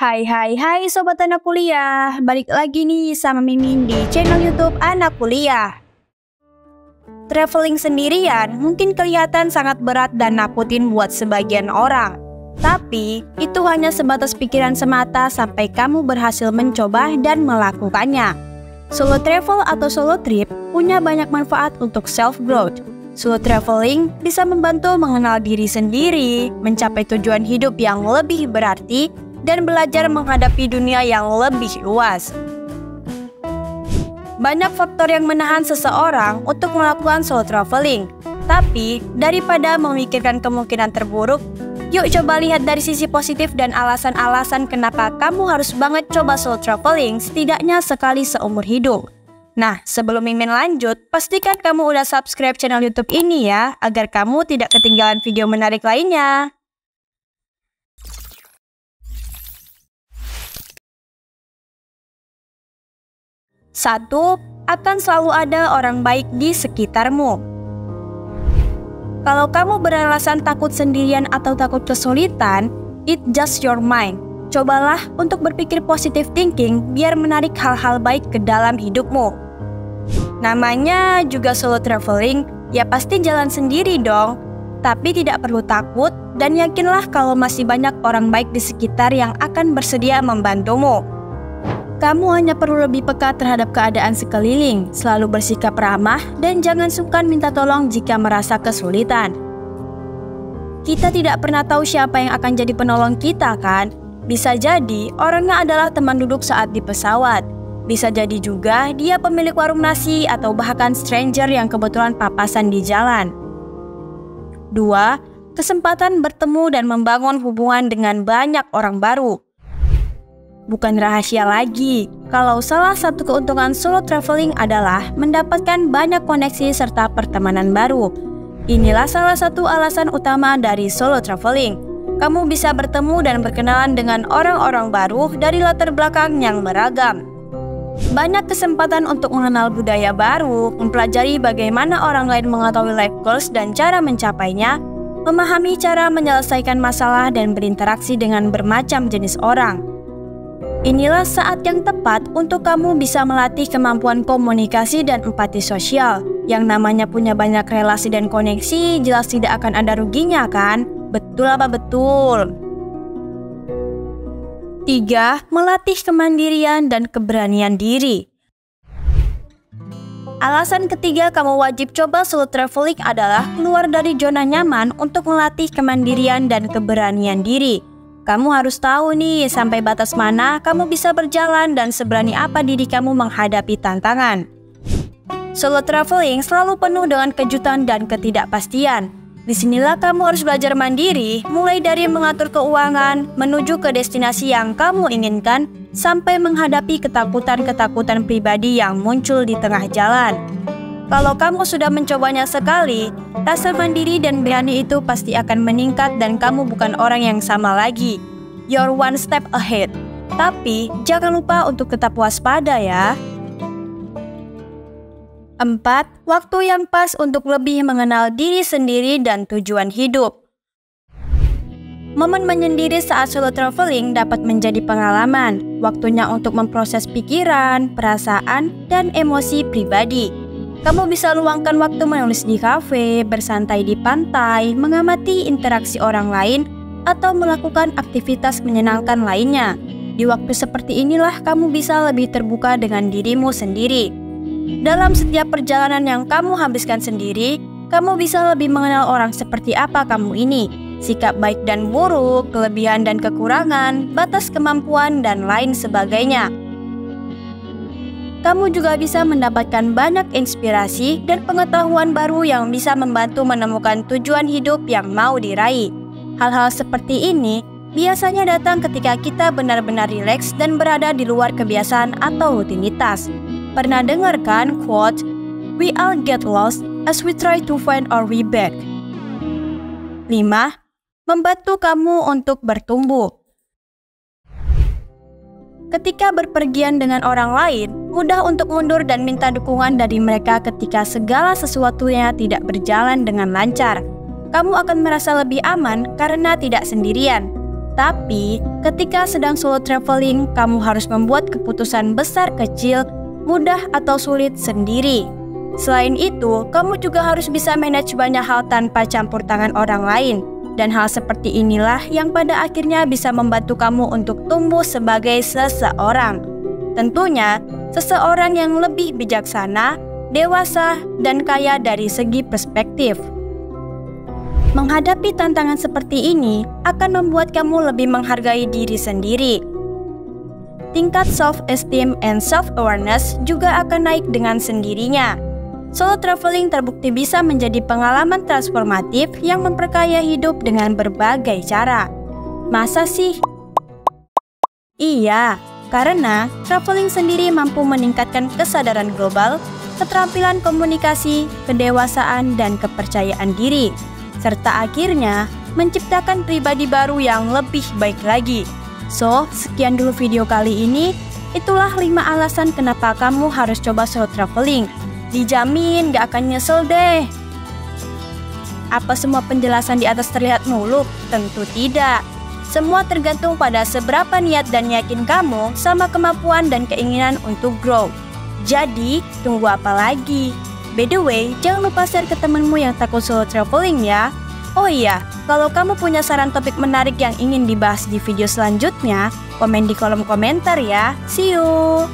Hai hai hai Sobat Anak Kuliah, balik lagi nih sama Mimin di channel YouTube Anak Kuliah. Traveling sendirian mungkin kelihatan sangat berat dan nakutin buat sebagian orang. Tapi itu hanya sebatas pikiran semata sampai kamu berhasil mencoba dan melakukannya. Solo travel atau solo trip punya banyak manfaat untuk self-growth. Solo traveling bisa membantu mengenal diri sendiri, mencapai tujuan hidup yang lebih berarti, dan belajar menghadapi dunia yang lebih luas. Banyak faktor yang menahan seseorang untuk melakukan solo traveling. Tapi, daripada memikirkan kemungkinan terburuk, yuk coba lihat dari sisi positif dan alasan-alasan kenapa kamu harus banget coba solo traveling setidaknya sekali seumur hidup. Nah, sebelum Mimin lanjut, pastikan kamu udah subscribe channel YouTube ini ya, agar kamu tidak ketinggalan video menarik lainnya. 1. Akan selalu ada orang baik di sekitarmu. Kalau kamu beralasan takut sendirian atau takut kesulitan, it's just your mind. Cobalah untuk berpikir positive thinking biar menarik hal-hal baik ke dalam hidupmu. Namanya juga solo traveling, ya pasti jalan sendiri dong. Tapi tidak perlu takut dan yakinlah kalau masih banyak orang baik di sekitar yang akan bersedia membantumu. Kamu hanya perlu lebih peka terhadap keadaan sekeliling, selalu bersikap ramah, dan jangan sungkan minta tolong jika merasa kesulitan. Kita tidak pernah tahu siapa yang akan jadi penolong kita kan? Bisa jadi orangnya adalah teman duduk saat di pesawat. Bisa jadi juga dia pemilik warung nasi atau bahkan stranger yang kebetulan papasan di jalan. 2. Kesempatan bertemu dan membangun hubungan dengan banyak orang baru. Bukan rahasia lagi, kalau salah satu keuntungan solo traveling adalah mendapatkan banyak koneksi serta pertemanan baru. Inilah salah satu alasan utama dari solo traveling. Kamu bisa bertemu dan berkenalan dengan orang-orang baru dari latar belakang yang beragam. Banyak kesempatan untuk mengenal budaya baru, mempelajari bagaimana orang lain mengetahui life goals dan cara mencapainya, memahami cara menyelesaikan masalah dan berinteraksi dengan bermacam jenis orang. Inilah saat yang tepat untuk kamu bisa melatih kemampuan komunikasi dan empati sosial. Yang namanya punya banyak relasi dan koneksi jelas tidak akan ada ruginya kan? Betul apa betul? 3. Melatih kemandirian dan keberanian diri. Alasan ketiga kamu wajib coba solo traveling adalah keluar dari zona nyaman untuk melatih kemandirian dan keberanian diri. Kamu harus tahu nih sampai batas mana kamu bisa berjalan dan seberani apa diri kamu menghadapi tantangan. Solo traveling selalu penuh dengan kejutan dan ketidakpastian. Disinilah kamu harus belajar mandiri, mulai dari mengatur keuangan, menuju ke destinasi yang kamu inginkan, sampai menghadapi ketakutan-ketakutan pribadi yang muncul di tengah jalan. Kalau kamu sudah mencobanya sekali, rasa mandiri dan berani itu pasti akan meningkat dan kamu bukan orang yang sama lagi. You're one step ahead. Tapi jangan lupa untuk tetap waspada ya. 4. Waktu yang pas untuk lebih mengenal diri sendiri dan tujuan hidup. Momen menyendiri saat solo traveling dapat menjadi pengalaman. Waktunya untuk memproses pikiran, perasaan, dan emosi pribadi. Kamu bisa luangkan waktu menulis di kafe, bersantai di pantai, mengamati interaksi orang lain, atau melakukan aktivitas menyenangkan lainnya. Di waktu seperti inilah kamu bisa lebih terbuka dengan dirimu sendiri. Dalam setiap perjalanan yang kamu habiskan sendiri, kamu bisa lebih mengenal orang seperti apa kamu ini, sikap baik dan buruk, kelebihan dan kekurangan, batas kemampuan, dan lain sebagainya. Kamu juga bisa mendapatkan banyak inspirasi dan pengetahuan baru yang bisa membantu menemukan tujuan hidup yang mau diraih. Hal-hal seperti ini biasanya datang ketika kita benar-benar rileks dan berada di luar kebiasaan atau rutinitas. Pernah dengar kan quote, "We all get lost as we try to find our way back." 5. Membantu kamu untuk bertumbuh. Ketika berpergian dengan orang lain, mudah untuk mundur dan minta dukungan dari mereka ketika segala sesuatunya tidak berjalan dengan lancar. Kamu akan merasa lebih aman karena tidak sendirian. Tapi, ketika sedang solo traveling, kamu harus membuat keputusan besar kecil, mudah atau sulit sendiri. Selain itu, kamu juga harus bisa manage banyak hal tanpa campur tangan orang lain. Dan hal seperti inilah yang pada akhirnya bisa membantu kamu untuk tumbuh sebagai seseorang. Tentunya, seseorang yang lebih bijaksana, dewasa, dan kaya dari segi perspektif. Menghadapi tantangan seperti ini akan membuat kamu lebih menghargai diri sendiri. Tingkat self-esteem and self-awareness juga akan naik dengan sendirinya. Solo traveling terbukti bisa menjadi pengalaman transformatif yang memperkaya hidup dengan berbagai cara. Masa sih? Iya, karena traveling sendiri mampu meningkatkan kesadaran global, keterampilan komunikasi, kedewasaan, dan kepercayaan diri, serta akhirnya menciptakan pribadi baru yang lebih baik lagi. So, sekian dulu video kali ini. Itulah 5 alasan kenapa kamu harus coba solo traveling. Dijamin gak akan nyesel deh. Apa semua penjelasan di atas terlihat muluk? Tentu tidak. Semua tergantung pada seberapa niat dan yakin kamu sama kemampuan dan keinginan untuk grow. Jadi, tunggu apa lagi? By the way, jangan lupa share ke temenmu yang takut solo traveling ya. Oh iya, kalau kamu punya saran topik menarik yang ingin dibahas di video selanjutnya, komen di kolom komentar ya. See you!